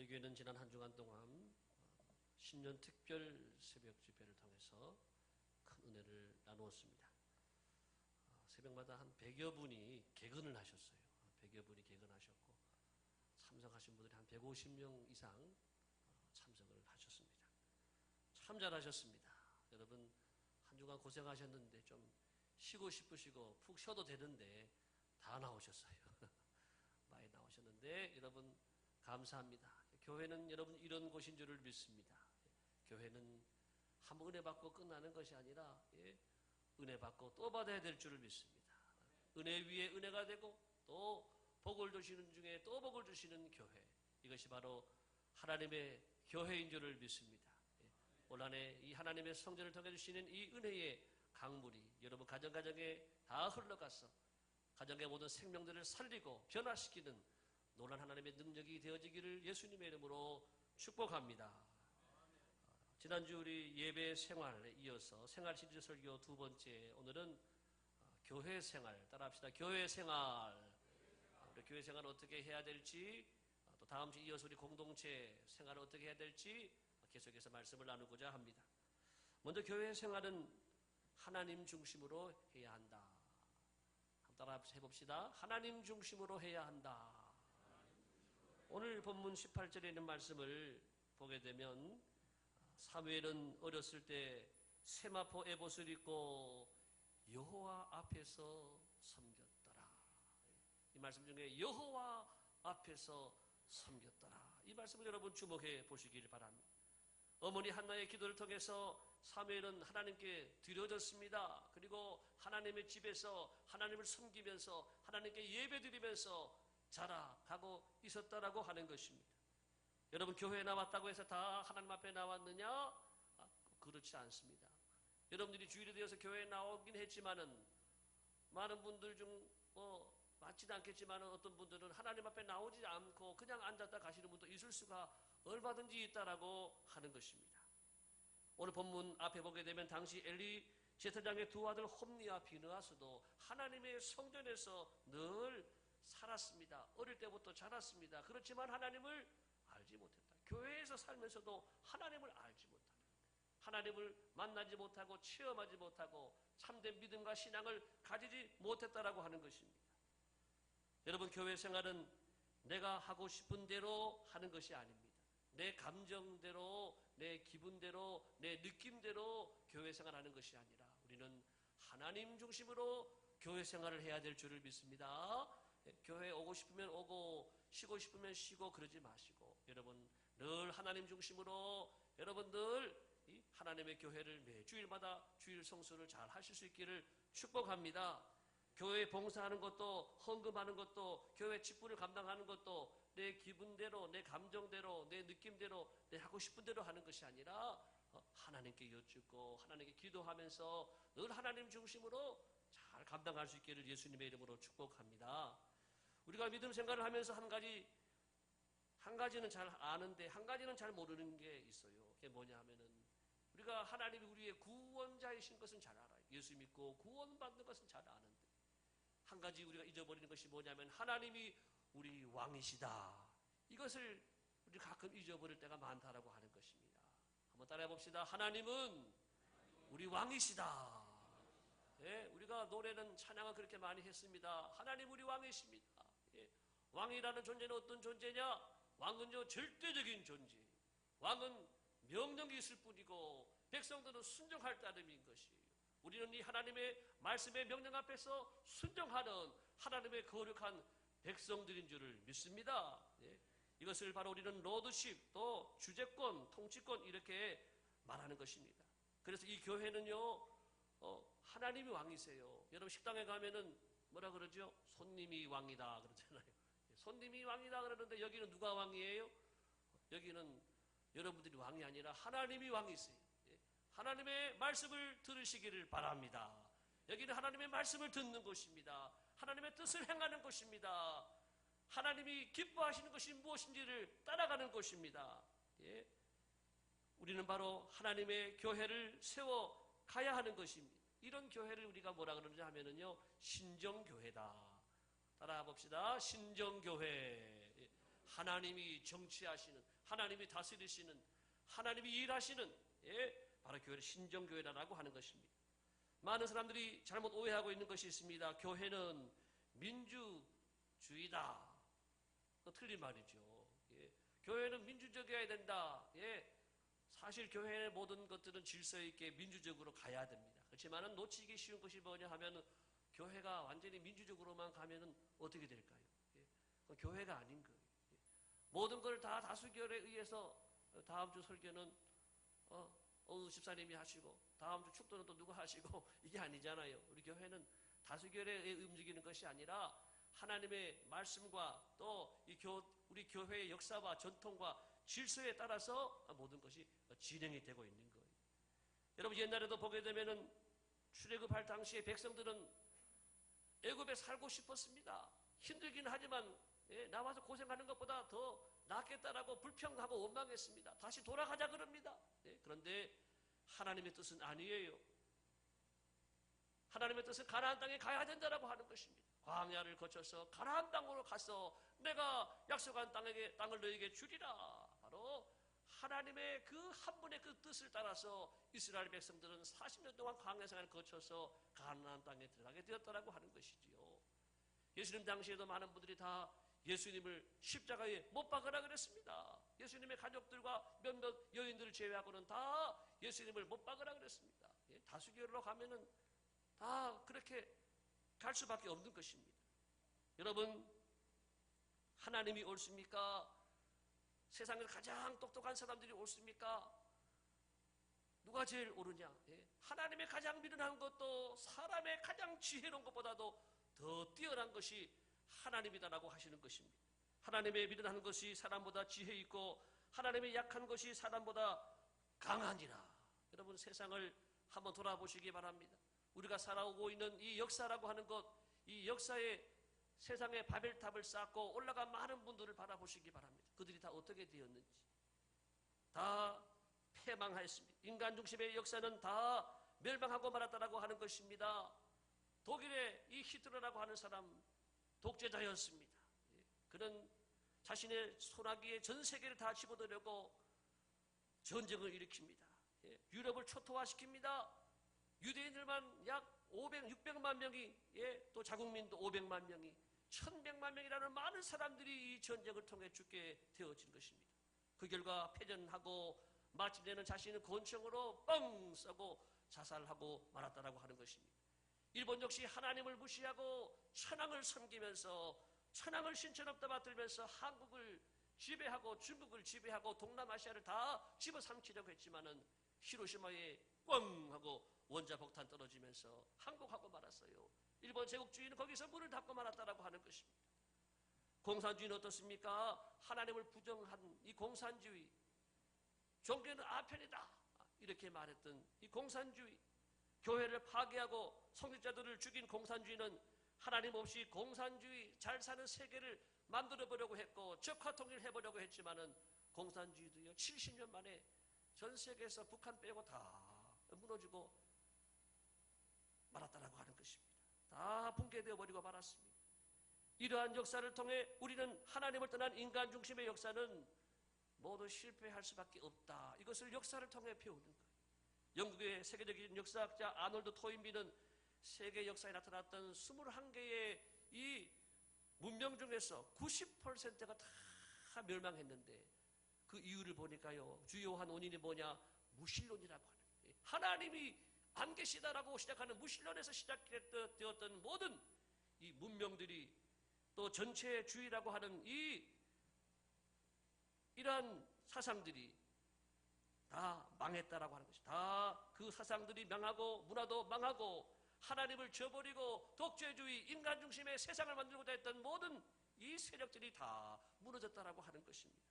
저희 교회는 지난 한 주간 동안 신년 특별 새벽 집회를 통해서 큰 은혜를 나누었습니다. 새벽마다 한 100여 분이 개근을 하셨어요. 100여 분이 개근하셨고 참석하신 분들이 한 150명 이상 참석을 하셨습니다. 참 잘하셨습니다. 여러분 한 주간 고생하셨는데 좀 쉬고 싶으시고 푹 쉬어도 되는데 다 나오셨어요. 많이 나오셨는데 여러분 감사합니다. 교회는 여러분 이런 곳인 줄을 믿습니다. 교회는 한번 은혜 받고 끝나는 것이 아니라 은혜 받고 또 받아야 될 줄을 믿습니다. 은혜 위에 은혜가 되고 또 복을 주시는 중에 또 복을 주시는 교회, 이것이 바로 하나님의 교회인 줄을 믿습니다. 올 한 해 이 하나님의 성전을 통해 주시는 이 은혜의 강물이 여러분 가정가정에 다 흘러가서 가정의 모든 생명들을 살리고 변화시키는 놀라운 하나님의 능력이 되어지기를 예수님의 이름으로 축복합니다. 지난주 우리 예배 생활에 이어서 생활 시리즈 설교 두 번째, 오늘은 교회 생활 따라합시다. 교회 생활. 우리 교회 생활을 어떻게 해야 될지, 또 다음 주 이어서 우리 공동체 생활을 어떻게 해야 될지 계속해서 말씀을 나누고자 합니다. 먼저 교회 생활은 하나님 중심으로 해야 한다. 한번 따라 해봅시다. 하나님 중심으로 해야 한다. 오늘 본문 18절에 있는 말씀을 보게 되면 사무엘은 어렸을 때 세마포 에봇을 입고 여호와 앞에서 섬겼더라. 이 말씀 중에 여호와 앞에서 섬겼더라. 이 말씀을 여러분 주목해 보시길 바랍니다. 어머니 한나의 기도를 통해서 사무엘은 하나님께 드려졌습니다. 그리고 하나님의 집에서 하나님을 섬기면서 하나님께 예배드리면서 자라가고 있었다라고 하는 것입니다. 여러분 교회에 나왔다고 해서 다 하나님 앞에 나왔느냐? 그렇지 않습니다. 여러분들이 주일이 되어서 교회에 나오긴 했지만은 많은 분들 중 맞지는 않겠지만은 어떤 분들은 하나님 앞에 나오지 않고 그냥 앉았다 가시는 분도 있을 수가 얼마든지 있다라고 하는 것입니다. 오늘 본문 앞에 보게 되면 당시 엘리 제사장의 두 아들 홈니와 비느하스도 하나님의 성전에서 늘 살았습니다. 어릴 때부터 자랐습니다. 그렇지만 하나님을 알지 못했다. 교회에서 살면서도 하나님을 알지 못한다. 하나님을 만나지 못하고 체험하지 못하고 참된 믿음과 신앙을 가지지 못했다라고 하는 것입니다. 여러분 교회 생활은 내가 하고 싶은 대로 하는 것이 아닙니다. 내 감정대로, 내 기분대로, 내 느낌대로 교회 생활하는 것이 아니라 우리는 하나님 중심으로 교회 생활을 해야 될 줄을 믿습니다. 교회에 오고 싶으면 오고 쉬고 싶으면 쉬고 그러지 마시고 여러분 늘 하나님 중심으로 여러분 늘 이 하나님의 교회를 매 주일마다 주일 성수를 잘 하실 수 있기를 축복합니다. 교회 봉사하는 것도 헌금하는 것도 교회 직분을 감당하는 것도 내 기분대로 내 감정대로 내 느낌대로 내 하고 싶은 대로 하는 것이 아니라 하나님께 여쭙고 하나님께 기도하면서 늘 하나님 중심으로 잘 감당할 수 있기를 예수님의 이름으로 축복합니다. 우리가 믿음 생활을 하면서 한 가지는 잘 아는데 한 가지는 잘 모르는 게 있어요. 그게 뭐냐 하면은 우리가 하나님이 우리의 구원자이신 것은 잘 알아요. 예수 믿고 구원받는 것은 잘 아는데 한 가지 우리가 잊어버리는 것이 뭐냐면 하나님이 우리 왕이시다. 이것을 우리 가끔 잊어버릴 때가 많다라고 하는 것입니다. 한번 따라해 봅시다. 하나님은 우리 왕이시다. 예, 우리가 노래는 찬양을 그렇게 많이 했습니다. 하나님 우리 왕이십니다. 예, 왕이라는 존재는 어떤 존재냐? 왕은요 절대적인 존재. 왕은 명령이 있을 뿐이고 백성들은 순종할 따름인 것이에요. 우리는 이 하나님의 말씀의 명령 앞에서 순종하는 하나님의 거룩한 백성들인 줄을 믿습니다. 예, 이것을 바로 우리는 로드십 또 주재권, 통치권 이렇게 말하는 것입니다. 그래서 이 교회는요 하나님이 왕이세요. 여러분 식당에 가면은 뭐라 그러죠? 손님이 왕이다 그러잖아요. 손님이 왕이다 그러는데 여기는 누가 왕이에요? 여기는 여러분들이 왕이 아니라 하나님이 왕이세요. 하나님의 말씀을 들으시기를 바랍니다. 여기는 하나님의 말씀을 듣는 곳입니다. 하나님의 뜻을 행하는 곳입니다. 하나님이 기뻐하시는 것이 무엇인지를 따라가는 곳입니다. 예. 우리는 바로 하나님의 교회를 세워 가야 하는 것입니다. 이런 교회를 우리가 뭐라 그러는지 하면은요 신정교회다. 따라가 봅시다. 신정교회. 하나님이 정치하시는, 하나님이 다스리시는, 하나님이 일하시는, 바로 교회를 신정교회라고 하는 것입니다. 많은 사람들이 잘못 오해하고 있는 것이 있습니다. 교회는 민주주의다. 틀린 말이죠. 교회는 민주적이어야 된다. 사실 교회의 모든 것들은 질서 있게 민주적으로 가야 됩니다. 그렇지만 놓치기 쉬운 것이 뭐냐 하면 교회가 완전히 민주적으로만 가면 어떻게 될까요? 교회가 아닌 거예요. 모든 걸 다 다수결에 의해서 다음 주 설교는 집사님이 하시고 다음 주 축도는 또 누가 하시고 이게 아니잖아요. 우리 교회는 다수결에 의해 움직이는 것이 아니라 하나님의 말씀과 또 우리 교회의 역사와 전통과 질서에 따라서 모든 것이 진행이 되고 있는 거예요. 여러분 옛날에도 보게 되면은 출애굽할 당시에 백성들은 애굽에 살고 싶었습니다. 힘들긴 하지만 나와서 고생하는 것보다 더 낫겠다라고 불평하고 원망했습니다. 다시 돌아가자 그럽니다. 그런데 하나님의 뜻은 아니에요. 하나님의 뜻은 가나안 땅에 가야 된다라고 하는 것입니다. 광야를 거쳐서 가나안 땅으로 가서 내가 약속한 땅을 너에게 주리라. 바로 하나님의 그 한 분의 그 뜻을 따라서 이스라엘 백성들은 40년 동안 광야 생활을 거쳐서 가나안 땅에 들어가게 되었다라고 하는 것이지요. 예수님 당시에도 많은 분들이 다 예수님을 십자가에 못 박으라 그랬습니다. 예수님의 가족들과 몇몇 여인들을 제외하고는 다 예수님을 못 박으라 그랬습니다. 다수결로 가면은 다 그렇게 갈 수밖에 없는 것입니다. 여러분, 하나님이 옳습니까? 세상에서 가장 똑똑한 사람들이 옳습니까? 누가 제일 옳으냐? 하나님의 가장 미련한 것도 사람의 가장 지혜로운 것보다도 더 뛰어난 것이 하나님이다라고 하시는 것입니다. 하나님의 미련한 것이 사람보다 지혜 있고 하나님의 약한 것이 사람보다 강하니라. 여러분 세상을 한번 돌아보시기 바랍니다. 우리가 살아오고 있는 이 역사라고 하는 것, 이 역사에 세상에 바벨탑을 쌓고 올라간 많은 분들을 바라보시기 바랍니다. 그들이 다 어떻게 되었는지. 다 패망하였습니다. 인간 중심의 역사는 다 멸망하고 말았다라고 하는 것입니다. 독일의 이 히틀러라고 하는 사람 독재자였습니다. 그는 자신의 소나기에 전 세계를 다 집어들려고 전쟁을 일으킵니다. 유럽을 초토화시킵니다. 유대인들만 약 600만 명이, 또 자국민도 500만 명이, 1100만 명이라는 많은 사람들이 이 전쟁을 통해 죽게 되어진 것입니다. 그 결과 패전하고 마침내는 자신의 권총으로 뻥 쏘고 자살하고 말았다라고 하는 것입니다. 일본 역시 하나님을 무시하고 천황을 섬기면서 천황을 신천업다 받들면서 한국을 지배하고 중국을 지배하고 동남아시아를 다 집어삼키려고 했지만은 히로시마에 꽝 하고 원자폭탄 떨어지면서 항복하고 말았어요. 일본 제국주의는 거기서 문을 닫고 말았다라고 하는 것입니다. 공산주의는 어떻습니까? 하나님을 부정한 이 공산주의, 종교는 아편이다 이렇게 말했던 이 공산주의, 교회를 파괴하고 성직자들을 죽인 공산주의는 하나님 없이 공산주의 잘 사는 세계를 만들어 보려고 했고 적화 통일을 해보려고 했지만은 공산주의도요 70년 만에 전 세계에서 북한 빼고 다 무너지고 말았다라고 하는 것입니다. 다 붕괴되어 버리고 말았습니다. 이러한 역사를 통해 우리는 하나님을 떠난 인간 중심의 역사는 모두 실패할 수밖에 없다. 이것을 역사를 통해 배우는 거예요. 영국의 세계적인 역사학자 아놀드 토인비는 세계 역사에 나타났던 21개의 이 문명 중에서 90%가 다 멸망했는데 그 이유를 보니까요. 주요한 원인이 뭐냐? 무신론이라고 하는 거예요. 하나님이 안 계시다라고 시작하는 무신론에서 시작되었던 모든 이 문명들이 또 전체주의라고 하는 이러한 사상들이 다 망했다라고 하는 것이 다 그 사상들이 망하고 문화도 망하고 하나님을 저버리고 독재주의 인간 중심의 세상을 만들고자 했던 모든 이 세력들이 다 무너졌다라고 하는 것입니다.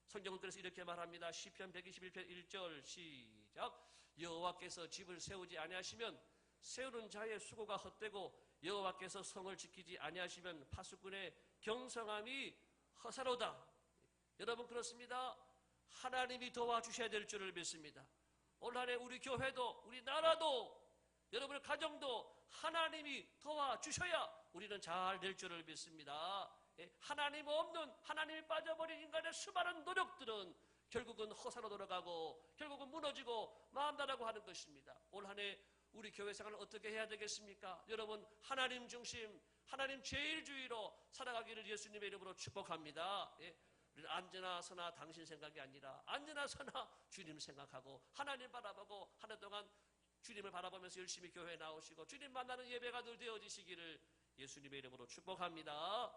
성경은 그래서 이렇게 말합니다. 시편 121편 1절 시작. 여호와께서 집을 세우지 아니하시면 세우는 자의 수고가 헛되고 여호와께서 성을 지키지 아니하시면 파수꾼의 경성함이 허사로다. 여러분 그렇습니다. 하나님이 도와주셔야 될 줄을 믿습니다. 올 한해 우리 교회도 우리 나라도 여러분의 가정도 하나님이 도와주셔야 우리는 잘 될 줄을 믿습니다. 하나님 없는, 하나님이 빠져버린 인간의 수많은 노력들은 결국은 허사로 돌아가고 결국은 무너지고 마음다라고 하는 것입니다. 올 한 해 우리 교회 생활을 어떻게 해야 되겠습니까? 여러분, 하나님 중심, 하나님 제일주의로 살아가기를 예수님의 이름으로 축복합니다. 우리는 앉으나 서나 당신 생각이 아니라 앉으나 서나 주님 생각하고 하나님 바라보고 한 해 동안 주님을 바라보면서 열심히 교회에 나오시고 주님 만나는 예배가 늘 되어지시기를 예수님의 이름으로 축복합니다.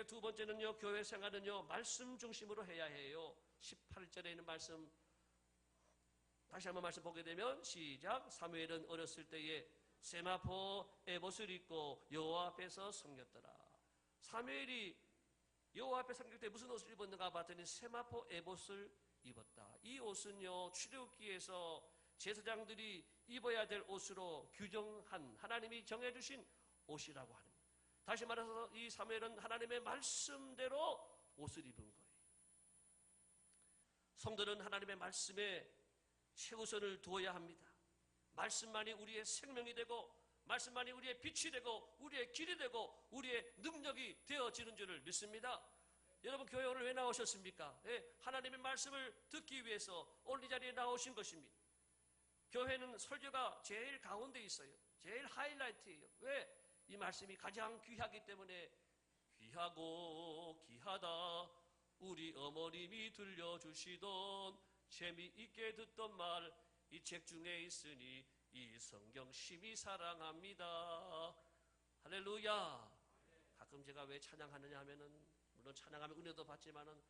두 번째는요, 교회 생활은요 말씀 중심으로 해야 해요. 18절에 있는 말씀 다시 한번 말씀 보게 되면 시작. 사무엘은 어렸을 때에 세마포 에봇을 입고 여호와 앞에서 섬겼더라. 사무엘이 여호와 앞에 섬길 때 무슨 옷을 입었는가 봤더니 세마포 에봇을 입었다. 이 옷은요 출애굽기에서 제사장들이 입어야 될 옷으로 규정한 하나님이 정해주신 옷이라고 하는, 다시 말해서 이 사무엘은 하나님의 말씀대로 옷을 입은 거예요. 성도는 하나님의 말씀에 최우선을 두어야 합니다. 말씀만이 우리의 생명이 되고 말씀만이 우리의 빛이 되고 우리의 길이 되고 우리의 능력이 되어지는 줄을 믿습니다. 여러분, 교회 오늘 왜 나오셨습니까? 하나님의 말씀을 듣기 위해서 오늘 이 자리에 나오신 것입니다. 교회는 설교가 제일 가운데 있어요. 제일 하이라이트예요. 왜? 이 말씀이 가장 귀하기 때문에. 귀하고 귀하다 우리 어머님이 들려주시던 재미있게 듣던 말, 이 책 중에 있으니 이 성경 심히 사랑합니다. 할렐루야. 가끔 제가 왜 찬양하느냐 하면은, 물론 찬양하면 은혜도 받지만은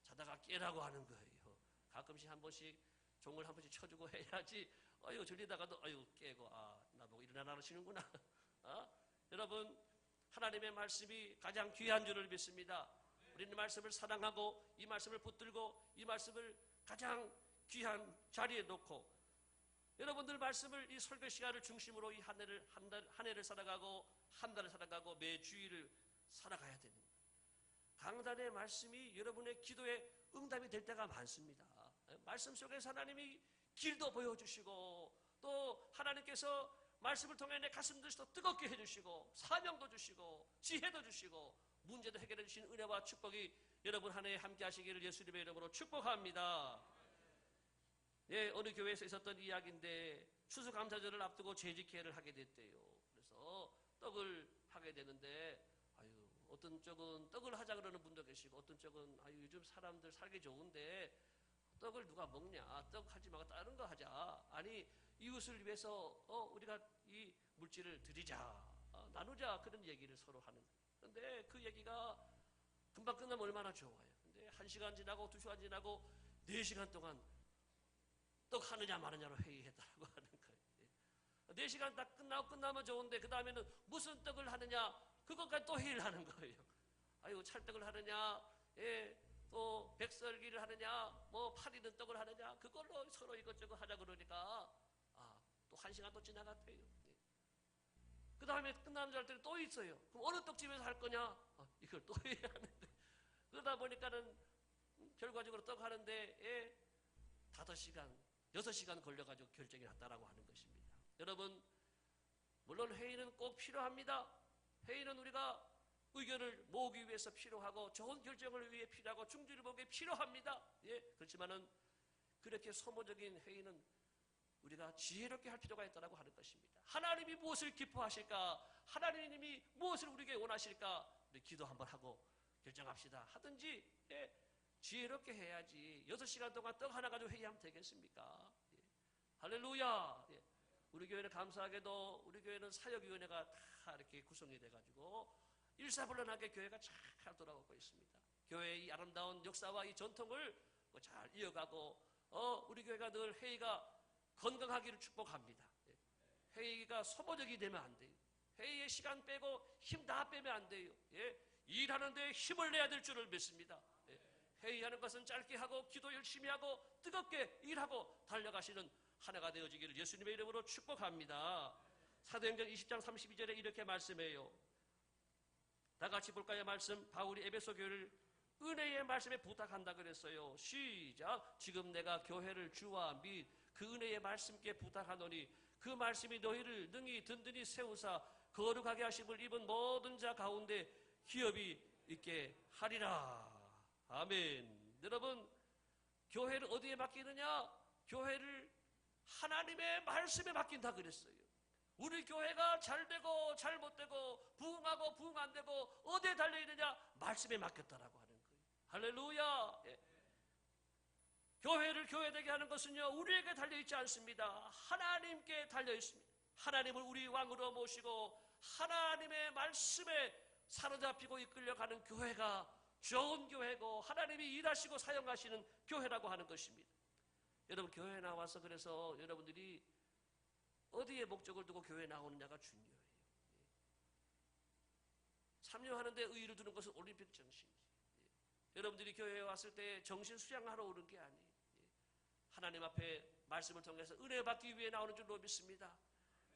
자다가 깨라고 하는 거예요. 가끔씩 한 번씩 종을 한 번씩 쳐주고 해야지. 아유, 졸리다가도 아유 깨고, 나보고 일어나라 하시는구나. 여러분, 하나님의 말씀이 가장 귀한 줄을 믿습니다. 우리는 말씀을 사랑하고 이 말씀을 붙들고 이 말씀을 가장 귀한 자리에 놓고, 여러분들 말씀을, 이 설교 시간을 중심으로 이 한 해를 살아가고 한 달을 살아가고 매 주일을 살아가야 되는 거예요. 강단의 말씀이 여러분의 기도에 응답이 될 때가 많습니다. 말씀 속에서 하나님이 길도 보여주시고 또 하나님께서 말씀을 통해 내 가슴도 더 뜨겁게 해주시고 사명도 주시고 지혜도 주시고 문제도 해결해 주신 은혜와 축복이 여러분 한 해 함께 하시기를 예수님의 이름으로 축복합니다. 어느 교회에서 있었던 이야기인데 추수감사절을 앞두고 재직회를 하게 됐대요. 그래서 떡을 하게 되는데 어떤 쪽은 떡을 하자 그러는 분도 계시고 어떤 쪽은 요즘 사람들 살기 좋은데 떡을 누가 먹냐, 떡 하지 말고 다른 거 하자. 아니, 이웃을 위해서 우리가 이 물질을 드리자, 나누자, 그런 얘기를 서로 하는 거예요. 그런데 그 얘기가 금방 끝나면 얼마나 좋아요. 근데 1시간 지나고 2시간 지나고 4시간 동안 떡 하느냐 마느냐로 회의했다고 하는 거예요. 4시간 다 끝나면 좋은데 그 다음에는 무슨 떡을 하느냐, 그것까지 또 회의를 하는 거예요. 찰떡을 하느냐, 또 백설기를 하느냐, 뭐 파리는 떡을 하느냐, 그걸로 서로 이것저것 하자 그러니까 또 1시간 또 지나갔대요. 그 다음에 끝나는 줄 알 때는 또 있어요. 그럼 어느 떡집에서 할 거냐? 이걸 또 해야 하는데, 그러다 보니까는 결과적으로 떡 하는데 5시간, 6시간 걸려가지고 결정이 났다라고 하는 것입니다. 여러분, 물론 회의는 꼭 필요합니다. 회의는 우리가 의견을 모으기 위해서 필요하고 좋은 결정을 위해 필요하고 중지를 보기 필요합니다. 그렇지만은 그렇게 소모적인 회의는 우리가 지혜롭게 할 필요가 있다고 하는 것입니다. 하나님이 무엇을 기뻐하실까? 하나님이 무엇을 우리에게 원하실까? 우리 기도 한번 하고 결정합시다. 하든지 지혜롭게 해야지 6시간 동안 떡 하나 가지고 회의하면 되겠습니까? 할렐루야. 우리 교회는 감사하게도 우리 교회는 사역위원회가 다 이렇게 구성이 돼가지고 일사불란하게 교회가 잘 돌아가고 있습니다. 교회의 이 아름다운 역사와 이 전통을 잘 이어가고 우리 교회가 늘 회의가 건강하기를 축복합니다. 회의가 소모적이 되면 안 돼요. 회의에 시간 빼고 힘 다 빼면 안 돼요. 일하는 데 힘을 내야 될 줄을 믿습니다. 회의하는 것은 짧게 하고 기도 열심히 하고 뜨겁게 일하고 달려가시는 한 해가 되어지기를 예수님의 이름으로 축복합니다. 사도행전 20장 32절에 이렇게 말씀해요. 다 같이 볼까요? 말씀. 바울이 에베소 교회를 은혜의 말씀에 부탁한다 그랬어요. 시작. 지금 내가 교회를 주와 및 그 은혜의 말씀께 부탁하노니 그 말씀이 너희를 능히 든든히 세우사 거룩하게 하심을 입은 모든 자 가운데 기업이 있게 하리라. 아멘. 여러분, 교회를 어디에 맡기느냐? 교회를 하나님의 말씀에 맡긴다 그랬어요. 우리 교회가 잘되고 잘못되고 부흥하고 부흥 안되고 어디에 달려있느냐? 말씀에 맡겼다라고 하는 거예요. 할렐루야. 예. 교회를 교회되게 하는 것은요, 우리에게 달려있지 않습니다. 하나님께 달려있습니다. 하나님을 우리 왕으로 모시고 하나님의 말씀에 사로잡히고 이끌려가는 교회가 좋은 교회고 하나님이 일하시고 사용하시는 교회라고 하는 것입니다. 여러분, 교회에 나와서 그래서 여러분들이 어디에 목적을 두고 교회에 나오느냐가 중요해요. 참여하는데 의의를 두는 것은 올림픽 정신이에요. 여러분들이 교회에 왔을 때 정신 수양하러 오는 게 아니에요. 하나님 앞에 말씀을 통해서 은혜 받기 위해 나오는 줄로 믿습니다.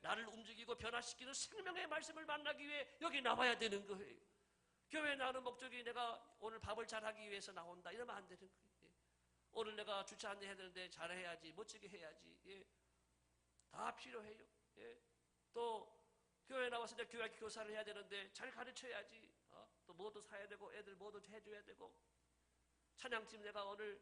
나를 움직이고 변화시키는 생명의 말씀을 만나기 위해 여기 나와야 되는 거예요. 교회에 나오는 목적이 내가 오늘 밥을 잘하기 위해서 나온다 이러면 안 되는 거예요. 오늘 내가 주차 안내해야 되는데 잘해야지, 멋지게 해야지. 예. 다 필요해요. 예. 또 교회에 나와서 내가 교회 교사를 해야 되는데 잘 가르쳐야지. 또 뭐도 사야 되고 애들 뭐도 해줘야 되고 찬양팀 내가 오늘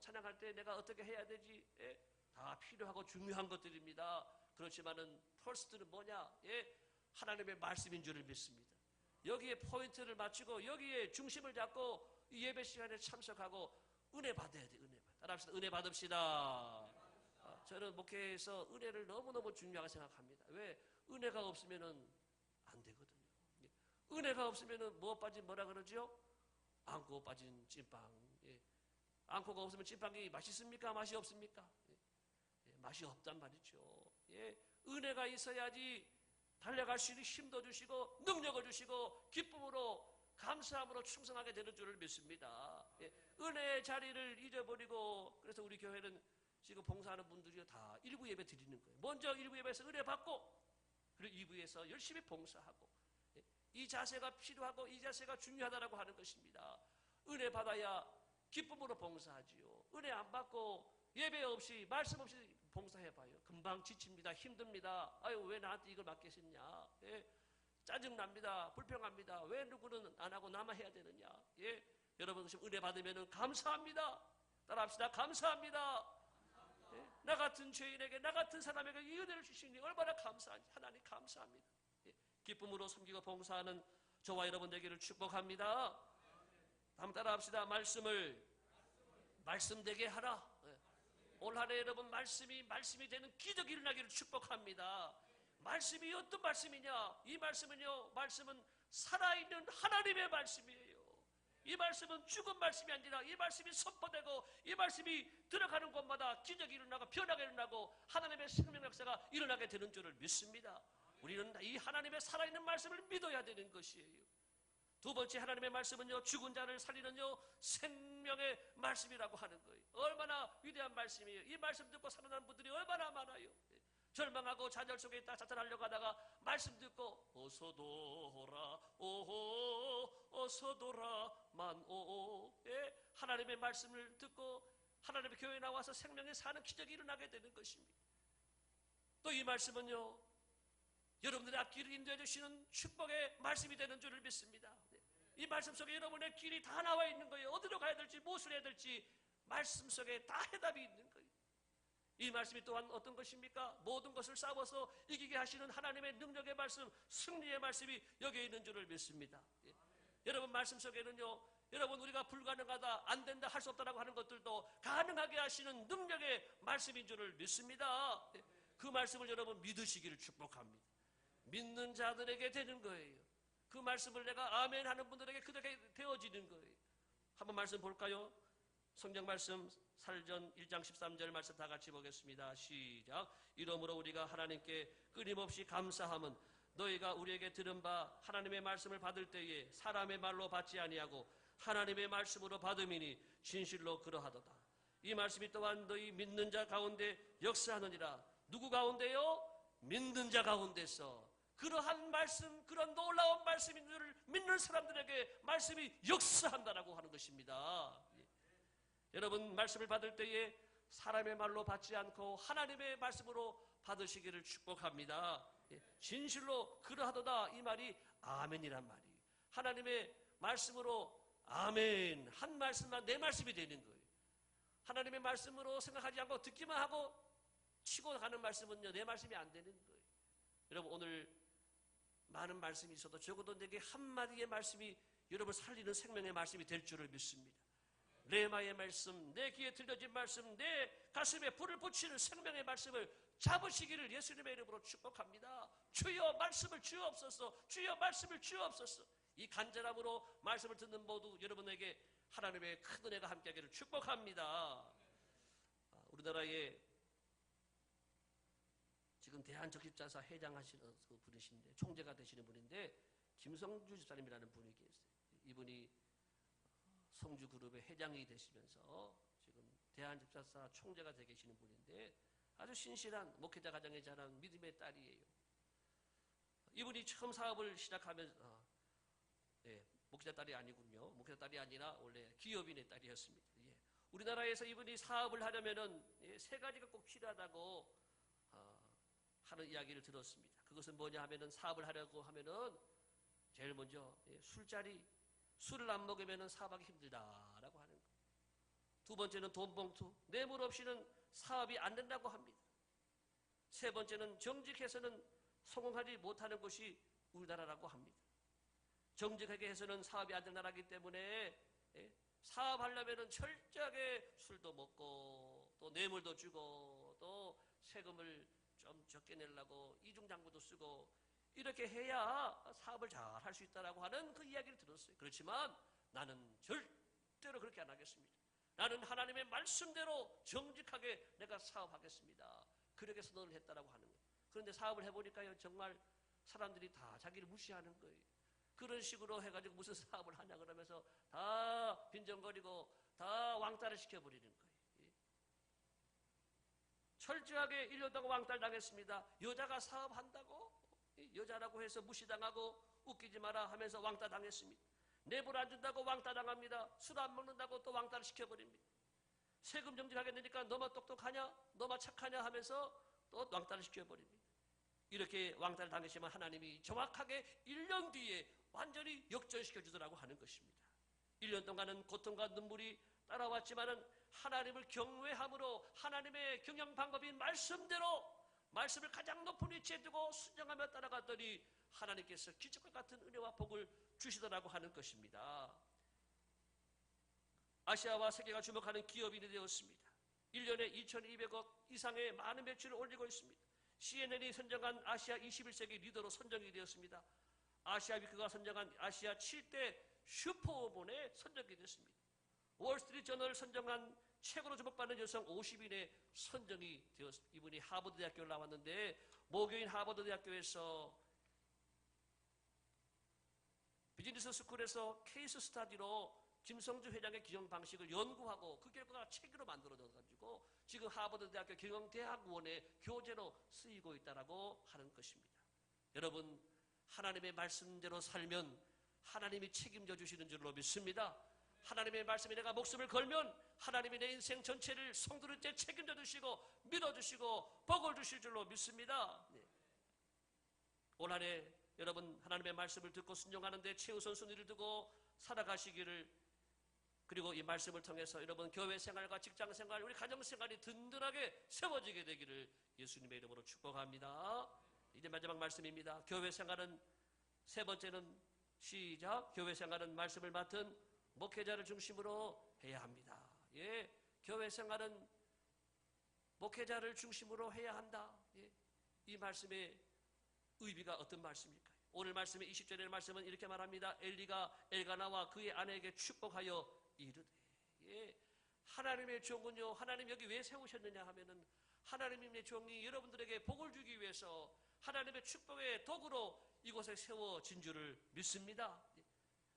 찬양할 때 내가 어떻게 해야 되지. 예. 다 필요하고 중요한 것들입니다. 그렇지만은 퍼스트는 뭐냐? 예. 하나님의 말씀인 줄을 믿습니다. 여기에 포인트를 맞추고 여기에 중심을 잡고 이 예배 시간에 참석하고 은혜 받아야 돼. 은혜 받아. 따라합시다. 은혜 받읍시다. 저는 목회에서 은혜를 너무너무 중요하게 생각합니다. 왜? 은혜가 없으면은 안 되거든요. 은혜가 없으면은 뭐 빠진 뭐라 그러죠? 앙코 빠진 찐빵. 예. 앙코가 없으면 찐빵이 맛있습니까? 맛이 없습니까? 예. 맛이 없단 말이죠. 예. 은혜가 있어야지 달려갈 수 있는 힘도 주시고 능력을 주시고 기쁨으로 감사함으로 충성하게 되는 줄을 믿습니다. 예. 은혜의 자리를 잊어버리고 그래서 우리 교회는 지금 봉사하는 분들이 다 1부 예배 드리는 거예요. 먼저 1부 예배에서 은혜 받고 그리고 2부에서 열심히 봉사하고 예. 이 자세가 필요하고 이 자세가 중요하다고 하는 것입니다. 은혜 받아야 기쁨으로 봉사하지요. 은혜 안 받고 예배 없이 말씀 없이 봉사해봐요. 금방 지칩니다. 힘듭니다. 아유, 왜 나한테 이걸 맡기셨냐. 예. 짜증납니다. 불평합니다. 왜 누구는 안 하고 나만 해야 되느냐. 예. 여러분 지금 은혜 받으면 감사합니다. 따라합시다. 감사합니다. 예. 나 같은 죄인에게 나 같은 사람에게 이 은혜를 주시니 얼마나 감사한지 하나님 감사합니다. 예. 기쁨으로 섬기고 봉사하는 저와 여러분 되기를 축복합니다. 다음 따라합시다. 말씀되게 하라. 예. 올 한해 여러분 말씀이 되는 기적이 일어나기를 축복합니다. 말씀이 어떤 말씀이냐? 이 말씀은요, 말씀은 살아있는 하나님의 말씀이에요. 이 말씀은 죽은 말씀이 아니라 이 말씀이 선포되고 이 말씀이 들어가는 곳마다 기적이 일어나고 변화가 일어나고 하나님의 생명 역사가 일어나게 되는 줄을 믿습니다. 우리는 이 하나님의 살아있는 말씀을 믿어야 되는 것이에요. 두 번째 하나님의 말씀은요, 죽은 자를 살리는요 생명의 말씀이라고 하는 거예요. 얼마나 위대한 말씀이에요. 이 말씀 듣고 살아난 분들이 얼마나 많아요. 절망하고 좌절 속에 있다 자살하려고 하다가 말씀 듣고 어서도라 오호 어서도라 만오 예? 하나님의 말씀을 듣고 하나님의 교회에 나와서 생명에 사는 기적이 일어나게 되는 것입니다. 또 이 말씀은요 여러분들의 앞길을 인도해 주시는 축복의 말씀이 되는 줄을 믿습니다. 이 말씀 속에 여러분의 길이 다 나와 있는 거예요. 어디로 가야 될지 무엇을 해야 될지 말씀 속에 다 해답이 있는 거예요. 이 말씀이 또한 어떤 것입니까? 모든 것을 싸워서 이기게 하시는 하나님의 능력의 말씀, 승리의 말씀이 여기에 있는 줄을 믿습니다. 예. 여러분 말씀 속에는요, 여러분 우리가 불가능하다, 안 된다, 할 수 없다라고 하는 것들도 가능하게 하시는 능력의 말씀인 줄을 믿습니다. 예. 그 말씀을 여러분 믿으시기를 축복합니다. 믿는 자들에게 되는 거예요. 그 말씀을 내가 아멘 하는 분들에게 그렇게 되어지는 거예요. 한번 말씀 볼까요? 성경 말씀 사전 1장 13절 말씀 다 같이 보겠습니다. 시작. 이러므로 우리가 하나님께 끊임없이 감사함은 너희가 우리에게 들은 바 하나님의 말씀을 받을 때에 사람의 말로 받지 아니하고 하나님의 말씀으로 받음이니 진실로 그러하도다. 이 말씀이 또한 너희 믿는 자 가운데 역사하느니라. 누구 가운데요? 믿는 자 가운데서 그러한 말씀, 그런 놀라운 말씀인 줄을 믿는 사람들에게 말씀이 역사한다라고 하는 것입니다. 여러분 말씀을 받을 때에 사람의 말로 받지 않고 하나님의 말씀으로 받으시기를 축복합니다. 진실로 그러하도다 이 말이 아멘이란 말이에요. 하나님의 말씀으로 아멘 한 말씀만 내 말씀이 되는 거예요. 하나님의 말씀으로 생각하지 않고 듣기만 하고 치고 가는 말씀은요, 내 말씀이 안 되는 거예요. 여러분, 오늘 많은 말씀이 있어도 적어도 내게 한마디의 말씀이 여러분 살리는 생명의 말씀이 될 줄을 믿습니다. 레마의 말씀, 내 귀에 들려진 말씀, 내 가슴에 불을 붙이는 생명의 말씀을 잡으시기를 예수님의 이름으로 축복합니다. 주여 말씀을 주옵소서, 주여 말씀을 주옵소서. 이 간절함으로 말씀을 듣는 모두 여러분에게 하나님의 큰 은혜가 함께하기를 축복합니다. 우리나라에 지금 대한적십자사 회장하시는 그 분이신데, 총재가 되시는 분인데 김성주 집사님이라는 분이 계세요. 이분이 성주그룹의 회장이 되시면서 지금 대한적십자사 총재가 되어 계시는 분인데 아주 신실한 목회자 가정에 자란 믿음의 딸이에요. 이분이 처음 사업을 시작하면서 목회자 딸이 아니군요. 목회자 딸이 아니라 원래 기업인의 딸이었습니다. 우리나라에서 이분이 사업을 하려면은 세 가지가 꼭 필요하다고 하는 이야기를 들었습니다. 그것은 뭐냐 하면은 사업을 하려고 하면은 제일 먼저 술자리, 술을 안 먹으면은 사업하기 힘들다라고 하는 거예요. 두 번째는 돈봉투, 뇌물 없이는 사업이 안 된다고 합니다. 세 번째는 정직해서는 성공하지 못하는 것이 우리나라라고 합니다. 정직하게 해서는 사업이 안 되는 나라이기 때문에 사업하려면 철저하게 술도 먹고 또 뇌물도 주고 또 세금을 좀 적게 내려고 이중장부도 쓰고 이렇게 해야 사업을 잘 할 수 있다라고 하는 그 이야기를 들었어요. 그렇지만 나는 절대로 그렇게 안 하겠습니다. 나는 하나님의 말씀대로 정직하게 내가 사업하겠습니다. 그렇게 선언을 했다라고 하는 거예요. 그런데 사업을 해보니까요, 정말 사람들이 다 자기를 무시하는 거예요. 그런 식으로 해가지고 무슨 사업을 하냐 그러면서 다 빈정거리고 다 왕따를 시켜버리는 거예요. 철저하게 1년 동안 왕따를 당했습니다. 여자가 사업한다고 여자라고 해서 무시당하고 웃기지 마라 하면서 왕따 당했습니다. 뇌물 안 준다고 왕따 당합니다. 술 안 먹는다고 또 왕따를 시켜버립니다. 세금 정직하게 내니까 너만 똑똑하냐 너만 착하냐 하면서 또 왕따를 시켜버립니다. 이렇게 왕따를 당했지만 하나님이 정확하게 1년 뒤에 완전히 역전시켜 주더라고 하는 것입니다. 1년 동안은 고통과 눈물이 따라왔지만은 하나님을 경외함으로 하나님의 경영 방법인 말씀대로 말씀을 가장 높은 위치에 두고 순종하며 따라갔더니 하나님께서 기적과 같은 은혜와 복을 주시더라고 하는 것입니다. 아시아와 세계가 주목하는 기업인이 되었습니다. 1년에 2,200억 이상의 많은 매출을 올리고 있습니다. CNN이 선정한 아시아 21세기 리더로 선정이 되었습니다. 아시아위크가 선정한 아시아 7대 슈퍼우먼에 선정이 됐습니다. 월스트리트 저널을 선정한 최고로 주목받는 여성 50인에 선정이 되었습니다. 이분이 하버드대학교를 나왔는데 모교인 하버드대학교에서 비즈니스 스쿨에서 케이스 스타디로 김성주 회장의 경영 방식을 연구하고 그 결과가 책으로 만들어져가지고 지금 하버드대학교 경영대학원의 교재로 쓰이고 있다라고 하는 것입니다. 여러분, 하나님의 말씀대로 살면 하나님이 책임져 주시는 줄로 믿습니다. 하나님의 말씀에 내가 목숨을 걸면 하나님이 내 인생 전체를 성도를 때 책임져 주시고 밀어주시고 복을 주실 줄로 믿습니다. 올 한 해 여러분 하나님의 말씀을 듣고 순종하는데 최우선 순위를 두고 살아가시기를, 그리고 이 말씀을 통해서 여러분 교회 생활과 직장 생활, 우리 가정 생활이 든든하게 세워지게 되기를 예수님의 이름으로 축복합니다. 이제 마지막 말씀입니다. 교회 생활은 세 번째는 시작. 교회 생활은 말씀을 맡은 목회자를 중심으로 해야 합니다. 교회 생활은 목회자를 중심으로 해야 한다. 이 말씀의 의미가 어떤 말씀일까요? 오늘 말씀의 20절의 말씀은 이렇게 말합니다. 엘리가 엘가나와 그의 아내에게 축복하여 이르되. 하나님의 종은요, 하나님 여기 왜 세우셨느냐 하면은 하나님의 종이 여러분들에게 복을 주기 위해서 하나님의 축복의 도구로 이곳에 세워진 줄을 믿습니다.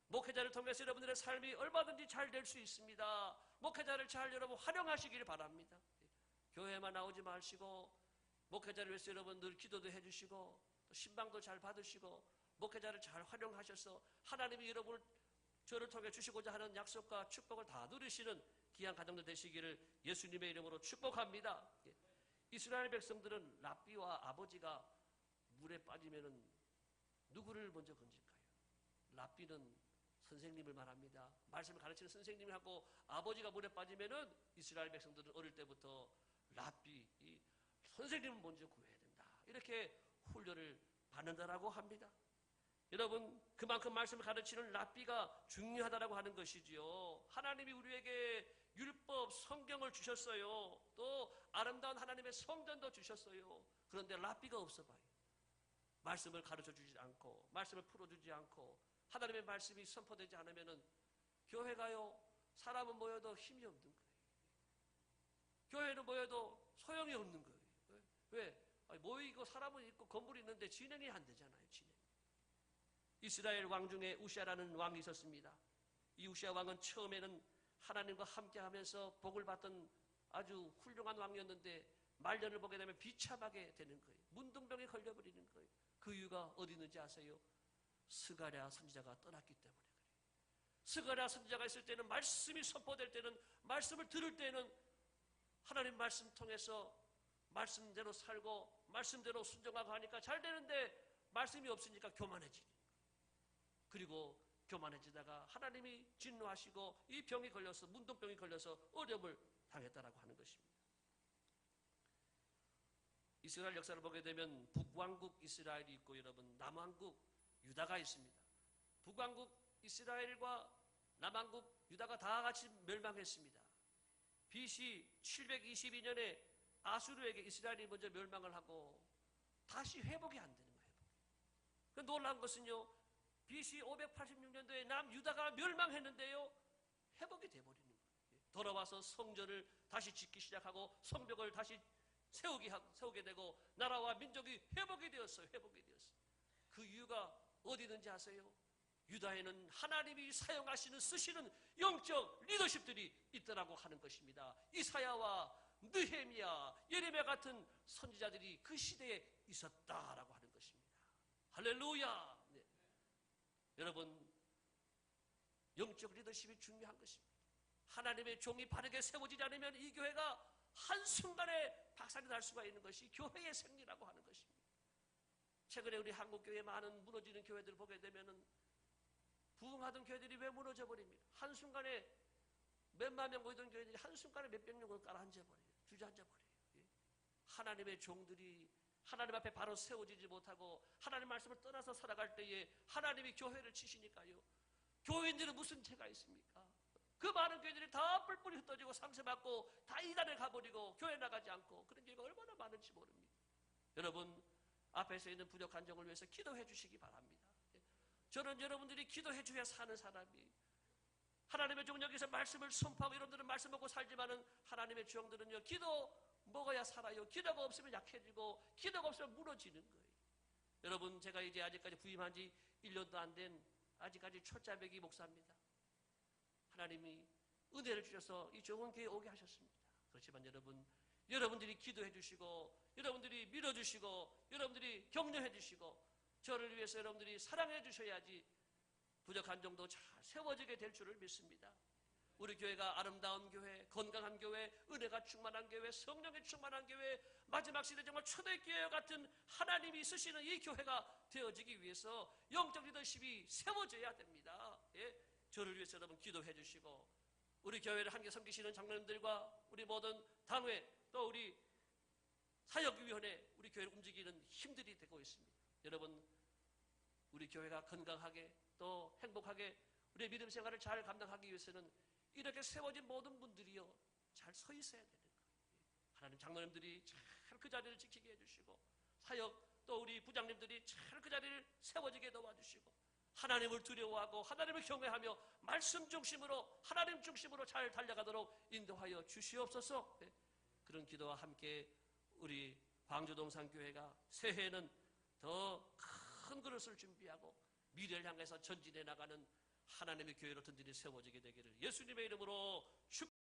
목회자를 통해서 여러분들의 삶이 얼마든지 잘 될 수 있습니다. 목회자를 잘 여러분 활용하시길 바랍니다. 교회만 나오지 마시고 목회자를 위해서 여러분 늘 기도도 해주시고 또 신방도 잘 받으시고 목회자를 잘 활용하셔서 하나님이 여러분을 저를 통해 주시고자 하는 약속과 축복을 다 누리시는 귀한 가정들 되시기를 예수님의 이름으로 축복합니다. 이스라엘 백성들은 랍비와 아버지가 물에 빠지면은 누구를 먼저 건질까요? 랍비는 선생님을 말합니다. 말씀을 가르치는 선생님을 하고 아버지가 물에 빠지면은 이스라엘 백성들은 어릴 때부터 랍비, 이 선생님을 먼저 구해야 된다. 이렇게 훈련을 받는다라고 합니다. 여러분, 그만큼 말씀을 가르치는 랍비가 중요하다라고 하는 것이지요. 하나님이 우리에게 율법, 성경을 주셨어요. 또 아름다운 하나님의 성전도 주셨어요. 그런데 랍비가 없어 봐요. 말씀을 가르쳐 주지 않고, 말씀을 풀어주지 않고, 하나님의 말씀이 선포되지 않으면은 교회가요, 사람은 모여도 힘이 없는 거예요. 교회는 모여도 소용이 없는 거예요. 왜? 모이고 사람은 있고 건물이 있는데 진행이 안 되잖아요. 진행. 이스라엘 왕 중에 우시아라는 왕이 있었습니다. 이 우시아 왕은 처음에는 하나님과 함께하면서 복을 받던 아주 훌륭한 왕이었는데 말년을 보게 되면 비참하게 되는 거예요. 문둥병에 걸려버리는 거예요. 그 이유가 어디 있는지 아세요? 스가랴 선지자가 떠났기 때문에 그래요. 스가랴 선지자가 있을 때는, 말씀이 선포될 때는, 말씀을 들을 때는 하나님 말씀 통해서 말씀대로 살고 말씀대로 순종하고 하니까 잘 되는데, 말씀이 없으니까 교만해지는 거예요. 그리고 교만해지다가 하나님이 진노하시고 이 병이 걸려서, 문둥병이 걸려서 어려움을 당했다라고 하는 것입니다. 이스라엘 역사를 보게 되면 북왕국 이스라엘이 있고, 여러분, 남왕국 유다가 있습니다. 북왕국 이스라엘과 남왕국 유다가 다 같이 멸망했습니다. BC 722년에 아수르에게 이스라엘이 먼저 멸망을 하고 다시 회복이 안 되는 거예요. 그 놀라운 것은요, BC 586년도에 남유다가 멸망했는데요, 회복이 돼버리는 거예요. 돌아와서 성전을 다시 짓기 시작하고 성벽을 다시 세우게 되고 나라와 민족이 회복이 되었어요. 회복이 되었어요. 그 이유가 어디 있는지 아세요? 유다에는 하나님이 사용하시는, 쓰시는 영적 리더십들이 있더라고 하는 것입니다. 이사야와 느헤미야, 예레미야 같은 선지자들이 그 시대에 있었다라고 하는 것입니다. 할렐루야. 네. 여러분, 영적 리더십이 중요한 것입니다. 하나님의 종이 바르게 세워지지 않으면 이 교회가 한순간에 박살이 날 수가 있는 것이 교회의 생리라고 하는 것입니다. 최근에 우리 한국교회 많은 무너지는 교회들을 보게 되면은 부흥하던 교회들이 왜 무너져 버립니까? 한순간에 몇만 명 모이던 교회들이 한순간에 몇백 명을 깔아앉아버려요. 주저앉아버려요. 하나님의 종들이 하나님 앞에 바로 세워지지 못하고 하나님 말씀을 떠나서 살아갈 때에 하나님이 교회를 치시니까요, 교인들은 무슨 죄가 있습니까? 그 많은 교회들이 다 뿔뿔이 흩어지고 상처받고 다 이단에 가버리고 교회 나가지 않고 그런 교회가 얼마나 많은지 모릅니다. 여러분, 앞에서 있는 부족한 종을 위해서 기도해 주시기 바랍니다. 저는 여러분들이 기도해 줘야 사는 사람이, 하나님의 종 여기서 말씀을 선포하고 여러분들은 말씀 먹고 살지만은 하나님의 종들은요, 기도 먹어야 살아요. 기도가 없으면 약해지고 기도가 없으면 무너지는 거예요. 여러분, 제가 이제 아직까지 부임한 지 1년도 안 된 아직까지 초짜배기 목사입니다. 하나님이 은혜를 주셔서 이 좋은 교회에 오게 하셨습니다. 그렇지만 여러분들이 기도해 주시고 여러분들이 밀어주시고 여러분들이 격려해 주시고 저를 위해서 여러분들이 사랑해 주셔야지 부족한 정도 잘 세워지게 될 줄을 믿습니다. 우리 교회가 아름다운 교회, 건강한 교회, 은혜가 충만한 교회, 성령이 충만한 교회, 마지막 시대 정말 초대교회 같은 하나님이 쓰시는 이 교회가 되어지기 위해서 영적 리더십이 세워져야 됩니다. 예? 저를 위해서 여러분 기도해 주시고 우리 교회를 함께 섬기시는 장로님들과 우리 모든 당회 또 우리 사역위원회, 우리 교회를 움직이는 힘들이 되고 있습니다. 여러분, 우리 교회가 건강하게 또 행복하게 우리의 믿음 생활을 잘 감당하기 위해서는 이렇게 세워진 모든 분들이요, 잘 서 있어야 되는 거예요. 하나님 장로님들이 잘 그 자리를 지키게 해주시고 사역 또 우리 부장님들이 잘 그 자리를 세워지게 도와주시고 하나님을 두려워하고 하나님을 경외하며 말씀 중심으로 하나님 중심으로 잘 달려가도록 인도하여 주시옵소서. 그런 기도와 함께 우리 광주동산교회가 새해에는 더 큰 그릇을 준비하고 미래를 향해서 전진해 나가는 하나님의 교회로 든든히 세워지게 되기를 예수님의 이름으로 축복합니다.